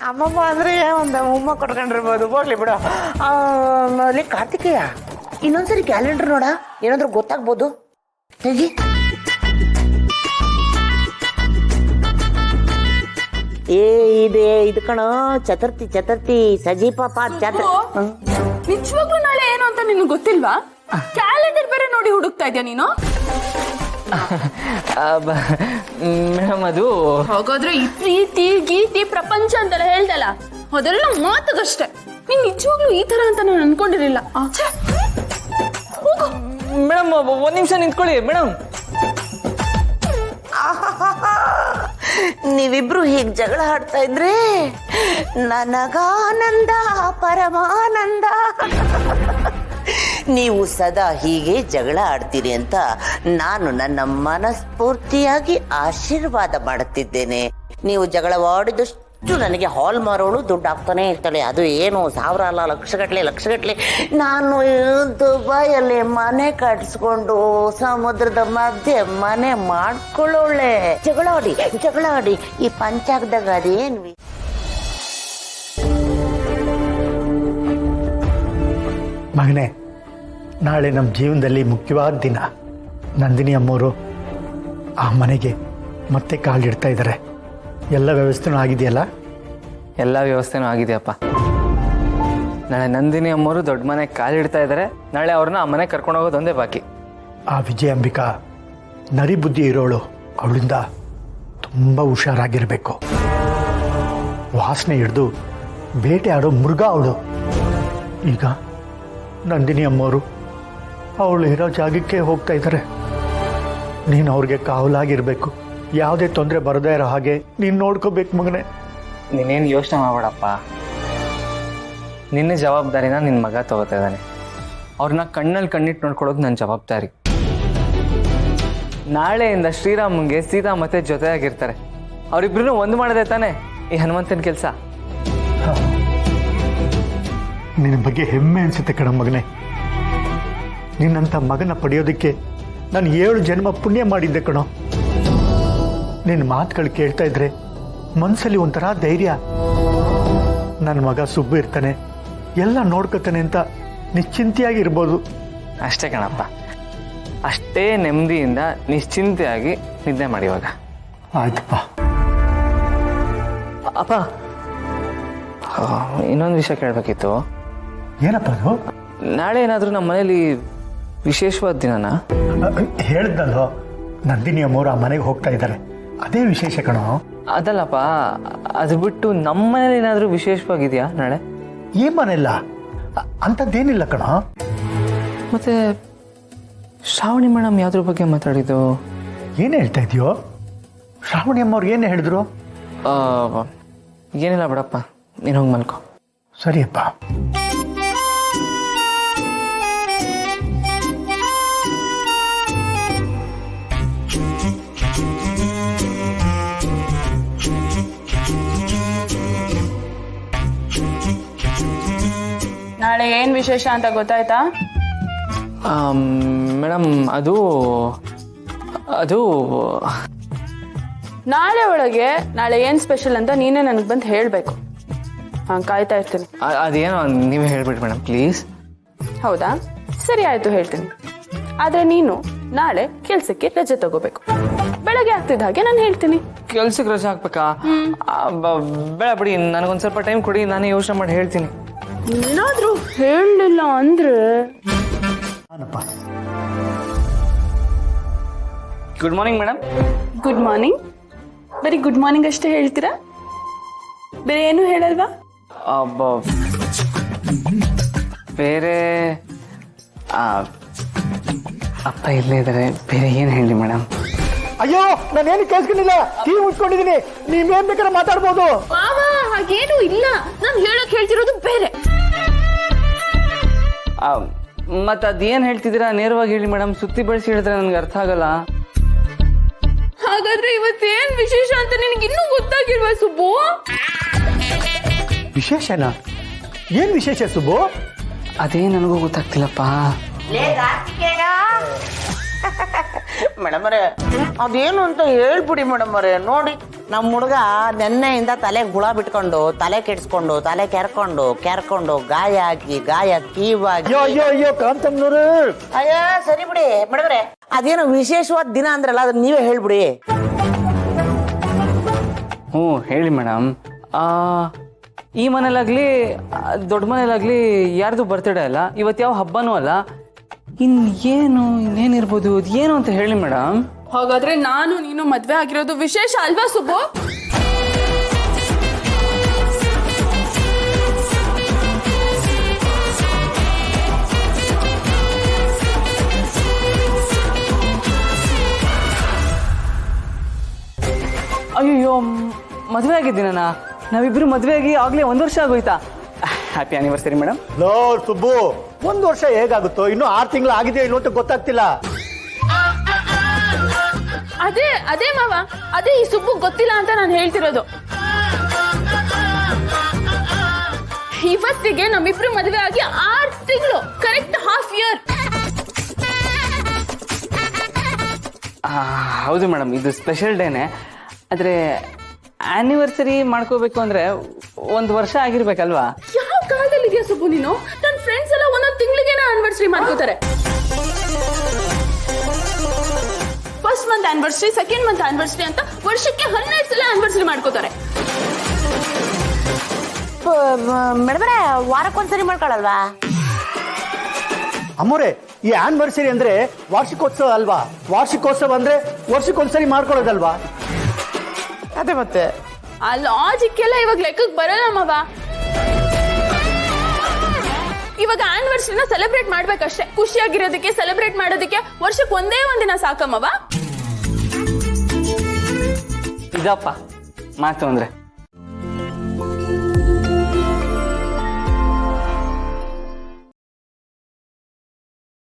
ಅಮ್ಮಮ್ಮ ಅಂದ್ರೆ ಒಂದು ಉಮ್ಮ ಕೊಟ್ಕೊಂಡಿರ್ಬೋದು, ಹೋಗ್ಲಿ ಬಿಡು. ಅಲ್ಲಿ ಕಾರ್ತಿಕೇಯ ಇನ್ನೊಂದ್ಸರಿ ಕ್ಯಾಲೆಂಡರ್ ನೋಡ, ಏನಾದ್ರು ಗೊತ್ತಾಗ್ಬೋದು. ಹೇಗೆ ಇದು ಕಣ, ಚತುರ್ಥಿ ಸಜಿ ಪಾಪ ನಿಜವಾಗ್ಲೂ ನಾಳೆ ಏನು ಅಂತ ನಿನ್ಗೆ ಗೊತ್ತಿಲ್ವಾ? ಕ್ಯಾಲೆಂಡರ್ ಬೇರೆ ನೋಡಿ ಹುಡುಕ್ತಾ ಇದ್ಯಾ ನೀನು? ಮೇಡಮ್ ಅದು ಹಾಗಾದ್ರೆ ಈ ಪ್ರೀತಿ ಗೀತಿ ಪ್ರಪಂಚ ಅಂತೆಲ್ಲ ಹೇಳ್ದಲ್ಲ, ಅದೆಲ್ಲ ಮಾತುಗಷ್ಟೇ. ನೀನ್ ನಿಜವಾಗ್ಲೂ ಈ ತರ ಅಂತ ನಾನು ಅನ್ಕೊಂಡಿರ್ಲಿಲ್ಲ. ಮೇಡಮ್ ಒಂದ್ ನಿಮಿಷ ನಿಂತ್ಕೊಳ್ಳಿ ಮೇಡಮ್. ನೀವಿಬ್ರು ಹೀಗ್ ಜಗಳ ಆಡ್ತಾ ಇದ್ರೆ ನನಗಾನಂದ ಪರಮಾನಂದ. ನೀವು ಸದಾ ಹೀಗೆ ಜಗಳ ಆಡ್ತೀರಿ ಅಂತ ನಾನು ನನ್ನ ಮನಸ್ಫೂರ್ತಿಯಾಗಿ ಆಶೀರ್ವಾದ ಮಾಡುತ್ತಿದ್ದೇನೆ. ನೀವು ಜಗಳವಾಡಿದಷ್ಟು ನನಗೆ ಹಾಲ್ ಮಾರೋಳು ದುಡ್ಡು ಹಾಕ್ತಾನೆ ಇರ್ತಾಳೆ. ಅದು ಏನು 1000 ಅಲ್ಲ, ಲಕ್ಷಗಟ್ಲೆ. ನಾನು ದುಬೈಯಲ್ಲಿ ಮನೆ ಕಟ್ಸ್ಕೊಂಡು ಸಮುದ್ರದ ಮಧ್ಯೆ ಮನೆ ಮಾಡ್ಕೊಳ್ಳೋಳೆ. ಜಗಳಾಡಿ ಈ ಪಂಚಾಗ್ದಾಗ ಅದೇನು. ಮಗನೇ, ನಾಳೆ ನಮ್ಮ ಜೀವನದಲ್ಲಿ ಮುಖ್ಯವಾದ ದಿನ. ನಂದಿನಿ ಅಮ್ಮವರು ಆ ಮನೆಗೆ ಮತ್ತೆ ಕಾಲಿಡ್ತಾ ಇದ್ದಾರೆ. ಎಲ್ಲ ವ್ಯವಸ್ಥೆನೂ ಆಗಿದೆಯಲ್ಲ? ಎಲ್ಲ ವ್ಯವಸ್ಥೆನೂ ಆಗಿದೆಯಪ್ಪ. ನಾಳೆ ನಂದಿನಿ ಅಮ್ಮವರು ದೊಡ್ಡ ಮನೆಗೆ ಕಾಲಿಡ್ತಾ ಇದ್ದಾರೆ. ನಾಳೆ ಅವ್ರನ್ನ ಆ ಮನೆಗೆ ಕರ್ಕೊಂಡು ಹೋಗೋದು ಒಂದೇ ಬಾಕಿ. ಆ ವಿಜಯಾಂಬಿಕಾ ನರಿ ಬುದ್ಧಿ ಇರೋಳು, ಅವಳಿಂದ ತುಂಬ ಹುಷಾರಾಗಿರಬೇಕು. ವಾಸನೆ ಹಿಡಿದು ಬೇಟೆ ಆಡೋ ಮೃಗ ಅವಳು. ಈಗ ನಂದಿನಿ ಅಮ್ಮವರು ಅವಳು ಇರೋ ಜಾಗಕ್ಕೆ ಹೋಗ್ತಾ ಇದ್ದಾರೆ. ನೀನು ಅವ್ರಿಗೆ ಕಾವಲಾಗಿರ್ಬೇಕು. ಯಾವುದೇ ತೊಂದರೆ ಬರದೇ ಇರೋ ಹಾಗೆ ನೀನು ನೋಡ್ಕೋಬೇಕು ಮಗನೇ. ನೀನೇನು ಯೋಚನೆ ಮಾಡಬೇಡಪ್ಪ. ನಿನ್ನ ಜವಾಬ್ದಾರಿನ ನಿನ್ನ ಮಗ ತಗೋತಾ ಇದ್ದಾನೆ. ಅವ್ರನ್ನ ಕಣ್ಣಲ್ಲಿ ಕಣ್ಣಿಟ್ಟು ನೋಡ್ಕೊಳ್ಳೋದು ನನ್ನ ಜವಾಬ್ದಾರಿ. ನಾಳೆಯಿಂದ ಶ್ರೀರಾಮಂಗೆ ಸೀತಾ ಮತ್ತೆ ಜೊತೆಯಾಗಿರ್ತಾರೆ. ಅವರಿಬ್ರು ಒಂದು ಮಾಡದೆ ತಾನೆ ಈ ಹನುಮಂತನ ಕೆಲಸ. ನಿನ್ನ ಬಗ್ಗೆ ಹೆಮ್ಮೆ ಅನಿಸುತ್ತೆ ಕಣ ಮಗನೇ. ನಿನ್ನಂಥ ಮಗನ ಪಡೆಯೋದಕ್ಕೆ ನಾನು 7 ಜನ್ಮ ಪುಣ್ಯ ಮಾಡಿದ್ದೆ ಕಣೋ. ನಿನ್ನ ಮಾತುಗಳು ಕೇಳ್ತಾ ಇದ್ರೆ ಮನಸ್ಸಲ್ಲಿ ಒಂಥರ ಧೈರ್ಯ. ನನ್ನ ಮಗ ಸುಬ್ಬು ಇರ್ತಾನೆ, ಎಲ್ಲ ನೋಡ್ಕೊತಾನೆ ಅಂತ ನಿಶ್ಚಿಂತೆಯಾಗಿರ್ಬೋದು. ಅಷ್ಟೇ ಕಣಪ್ಪ, ಅಷ್ಟೇ ನೆಮ್ಮದಿಯಿಂದ ನಿಶ್ಚಿಂತೆಯಾಗಿ ನಿದ್ದೆ ಮಾಡಿ ಇವಾಗ. ಆಯ್ತಪ್ಪ. ಅಪ್ಪ, ಇನ್ನೊಂದು ವಿಷಯ ಕೇಳಬೇಕಿತ್ತು. ಏನಪ್ಪ ಅದು? ನಾಳೆ ಏನಾದರೂ ನಮ್ಮ ಮನೇಲಿ ವಿಶೇಷವಾದ ದಿನನಾ? ಹೇಳಿದ್ನಲ್ಲೋ, ನಂದಿನಿ ಅಮ್ಮವ್ರು ಆ ಮನೆಗೆ ಹೋಗ್ತಾ ಇದ್ದಾರೆ, ಅದೇ ವಿಶೇಷ ಕಣೋ. ಅದಲ್ಲಪ್ಪ, ಅದು ಬಿಟ್ಟು ನಮ್ಮ ಮನೇಲಿ ಏನಾದರೂ ವಿಶೇಷವಾಗಿದೆಯಾ ನಾಳೆ? ಈ ಮನೆಯಲ್ಲ, ಅಂಥದ್ದೇನಿಲ್ಲ ಕಣೋ. ಮತ್ತೆ ಶ್ರಾವಣಿ ಮೇಡಮ್ ಯಾವ್ದ್ರ ಬಗ್ಗೆ ಮಾತಾಡಿದ್ದು? ಏನು ಹೇಳ್ತಾ ಇದೆಯೋ? ಶ್ರಾವಣಿ ಅಮ್ಮವ್ರು ಏನು ಹೇಳಿದ್ರು? ಏನಿಲ್ಲ ಬಿಡಪ್ಪ, ನೀನು ಹೋಗಿ ಮಲ್ಕೋ. ಸರಿಯಪ್ಪ. ನಾಳೆ ಏನ್ ವಿಶೇಷ ಅಂತ ಗೊತ್ತಾಯ್ತಾ? ಮೇಡಮ್ ಅದು ನಾಳೆ ಒಳಗೆ ನಾಳೆ ಏನ್ ಸ್ಪೆಷಲ್ ಅಂತ ನೀನೇ ನನಗೆ ಬಂದು ಹೇಳ್ಬೇಕು. ಕಾಯ್ತಾ ಇರ್ತೀನಿ. ಅದೇನೋ ನೀವೇ ಹೇಳ್ಬಿಡಿ ಮೇಡಮ್ ಪ್ಲೀಸ್. ಹೌದಾ, ಸರಿ ಆಯ್ತು, ಹೇಳ್ತೀನಿ. ಆದ್ರೆ ನೀನು ನಾಳೆ ಕೆಲ್ಸಕ್ಕೆ ರಜೆ ತಗೋಬೇಕು. ಬೆಳಗ್ಗೆ ಆಗ್ತಿದ್ದ ಹಾಗೆ ನಾನು ಹೇಳ್ತೀನಿ. ಕೆಲ್ಸಕ್ಕೆ ರಜೆ ಹಾಕ್ಬೇಕಾ? ಬೇಡ ಬಿಡಿ, ನನಗೊಂದು ಸ್ವಲ್ಪ ಟೈಮ್ ಕೊಡಿ, ನಾನೇ ಯೋಚನೆ ಮಾಡಿ ಹೇಳ್ತೀನಿ. ಏನಾದ್ರೂ ಹೇಳಲಿಲ್ಲ ಅಂದ್ರೆ. Good morning madam. Good morning. ಬರೀ ಗುಡ್ ಮಾರ್ನಿಂಗ್ ಅಷ್ಟೇ ಹೇಳ್ತೀರಾ? ಬೇರೆ ಏನು ಹೇಳಲ್ವಾ? ಬೇರೆ ಅಪ್ಪ ಇಲ್ಲೇ ಇದ್ದಾರೆ, ಬೇರೆ ಏನು ಹೇಳಿ ಮೇಡಮ್? ಅಯ್ಯೋ, ನಾನೇನು ಕೇಳಿಸ್ಕೊಂಡಿಲ್ಲ, ಕಿವಿ ಮುಚ್ಕೊಂಡಿದ್ದೀನಿ. ನೀವೇನ್ ಬೇಕಾದ್ರೆ ಮಾತಾಡ್ಬೋದು. ಹಾಗೇನು ಇಲ್ಲ, ನಾನು ಹೇಳಕ್ ಹೇಳ್ತಿರೋದು ಬೇರೆ. ಮತ್ತೆ ಅದೇನು ಹೇಳ್ತಿದ್ದೀರಾ ನೇರವಾಗಿ ಹೇಳಿ ಮೇಡಮ್. ಸುತ್ತಿ ಬೆಳೆಸಿ ಹೇಳಿದ್ರೆ ನನಗೆ ಅರ್ಥ ಆಗಲ್ಲ. ಹಾಗಾದ್ರೆ ಇವತ್ತೇನ್ ವಿಶೇಷ ಅಂತ ನಿನಗೆ ಇನ್ನೂ ಗೊತ್ತಾಗಿಲ್ವಾ ಸುಬ್ಬು? ವಿಶೇಷನಾ? ಏನ್ ವಿಶೇಷ ಸುಬ್ಬು? ಅದೇ ನನಗೂ ಗೊತ್ತಾಗ್ತಿಲ್ಲಪ್ಪ. ಮೇಡಮರೇ ಅದೇನು ಅಂತ ಹೇಳ್ಬಿಡಿ ಮೇಡಮರೇ. ನೋಡಿ ನಮ್ಮ ಹುಡುಗ ನೆನ್ನೆಯಿಂದ ತಲೆಗೆ ಹುಳ ಬಿಟ್ಕೊಂಡು ತಲೆ ಕೆಡ್ಸ್ಕೊಂಡು ತಲೆ ಕೆರ್ಕೊಂಡು ಗಾಯ ಆಗಿ ಗಾಯ ಕೀವಾಗಿ. ಅಯ್ಯೋ ಅಯ್ಯೋ ಅಯ್ಯೋ ಕಾಂತಮ್ಮನವ್ರು, ಅಯ್ಯ ಸರಿ ಬಿಡಿ ಮೇಡಮರೇ, ಅದೇನೋ ವಿಶೇಷವಾದ ದಿನ ಅಂದ್ರಲ್ಲ ಅದನ್ನ ನೀವೇ ಹೇಳ್ಬಿಡಿ. ಹ್ಞೂ ಹೇಳಿ ಮೇಡಮ್. ಈ ಮನೇಲಾಗ್ಲಿ ದೊಡ್ಡ ಮನೇಲಾಗ್ಲಿ ಯಾರ್ದು ಬರ್ತಡೇ ಅಲ್ಲ, ಇವತ್ತು ಯಾವ ಹಬ್ಬನೂ ಅಲ್ಲ. ಇನ್ನೇನಿರ್ಬೋದು, ಏನು ಅಂತ ಹೇಳಿ ಮೇಡಮ್. ಹಾಗಾದ್ರೆ ನಾನು ನೀನು ಮದ್ವೆ ಆಗಿರೋದು ವಿಶೇಷ ಅಲ್ವಾ ಸುಬ್ಬು? ಅಯ್ಯೋ, ಮದುವೆ ಆಗಿದ್ದೀನ? ನಾವಿಬ್ರು ಮದುವೆ ಆಗಿ ಆಗ್ಲೇ 1 ವರ್ಷ ಆಗೋಯ್ತಾ? Happy anniversary madam. ಲೋ ಸುಬ್ಬು, 1 ವರ್ಷ ಹೇಗಾಗುತ್ತೋ, ಇನ್ನೂ 6 ತಿಂಗಳು ಆಗಿದೆ ಇಲ್ಲೋ ಅಂತ ಗೊತ್ತಾಗ್ತಿಲ್ಲ. ಅದೇ ಮಾವ, ಅದೇ ಈ ಸುಬ್ಬು ಗೊತ್ತಿಲ್ಲ ಅಂತ ನಾನು ಹೇಳ್ತಿರೋದು. ಇವತ್ತಿಗೆ ನಮ್ಮಿಬ್ರು ಮದುವೆ ಆಗಿ 6 ತಿಂಗಳು, ಕರೆಕ್ಟ್ ಹಾಫ್ ಇಯರ್. ಹೌದು ಮೇಡಮ್, ಇದು ಸ್ಪೆಷಲ್ ಡೇನೆ. ಆದರೆ ಆನಿವರ್ಸರಿ ಮಾಡ್ಕೋಬೇಕು ಅಂದ್ರೆ 1 ವರ್ಷ ಆಗಿರ್ಬೇಕಲ್ವಾ? ಯಾವ ಕಾಲದಲ್ಲಿ ಇದೆಯಾ ಸುಬ್ಬು ನೀನು? ನನ್ನ ಫ್ರೆಂಡ್ಸ್ ಎಲ್ಲ 1 ತಿಂಗಳಿಗೆ ಆನಿವರ್ಸರಿ ಮಾಡ್ಕೋತಾರೆ. First month anniversary, second month anniversary ಅಂತ ವರ್ಷಕ್ಕೆ 12 ಸಲ ಆನಿವರ್ಸರಿ ಮಾಡ್ಕೋತಾರೆ. ಮೇಡಮರೇ ವಾರಕ್ಕೊಂದ್ಸರಿ ಮಾಡ್ಕೊಳಲ್ವಾ? ಅಮ್ಮೋರೆ, ಈ ಆನಿವರ್ಸರಿ ಅಂದ್ರೆ ವಾರ್ಷಿಕೋತ್ಸವ ಅಲ್ವಾ? ವಾರ್ಷಿಕೋತ್ಸವ ಅಂದ್ರೆ ವರ್ಷಕ್ಕೊಂದ್ಸರಿ ಮಾಡ್ಕೊಳ್ಳೋದಲ್ವಾ? ಅದೇ ಮತ್ತೆ ಆ ಲಾಜಿಕ್ ಎಲ್ಲ ಇವಾಗ ಲೆಕ್ಕಕ್ಕೆ ಬರಲ್ಲ ಮಾವ. ಇವಾಗ ಆನಿವರ್ಸರಿನ ಸೆಲೆಬ್ರೇಟ್ ಮಾಡ್ಬೇಕಷ್ಟೇ. ಖುಷಿಯಾಗಿರೋದಕ್ಕೆ, ಸೆಲೆಬ್ರೇಟ್ ಮಾಡೋದಕ್ಕೆ ವರ್ಷಕ್ಕೆ ಒಂದೇ ಒಂದಿನ ಸಾಕಮ್ಮವ. ಇದಪ್ಪ ಮಾತು ಅಂದ್ರೆ.